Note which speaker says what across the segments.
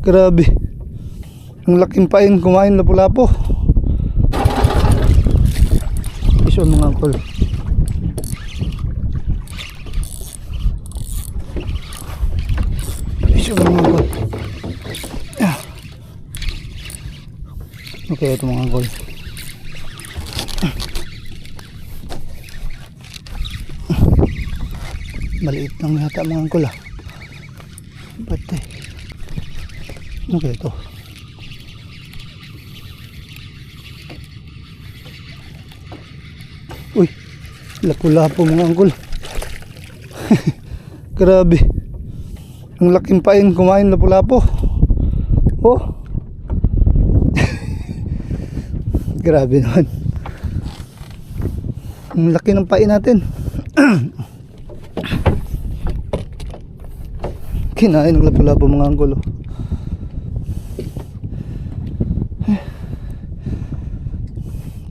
Speaker 1: Grabe. Ang laking pain kumain lapu-lapo. Iso mga angkol. Iso mga angkol. Okay, ito mga angkol. Maliit lang yata mga angkol ah. Ba't eh? Okay, ito. Uy, lapu-lapo mga angkol. Grabe. Ang laking pain kumain lapu-lapo. Oh. Grabe naman. Ang laki ng pain natin. Kinain ng lapu-lapo mga angkol.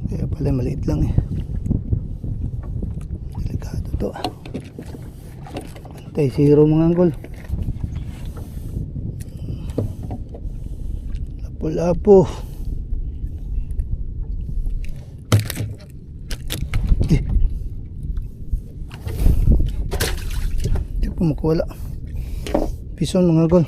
Speaker 1: Kaya pala maliit lang eh. Delikado to. Pantay zero mga angkol. Lapu-lapo. Hindi ko makuwala. Pison mga angkol.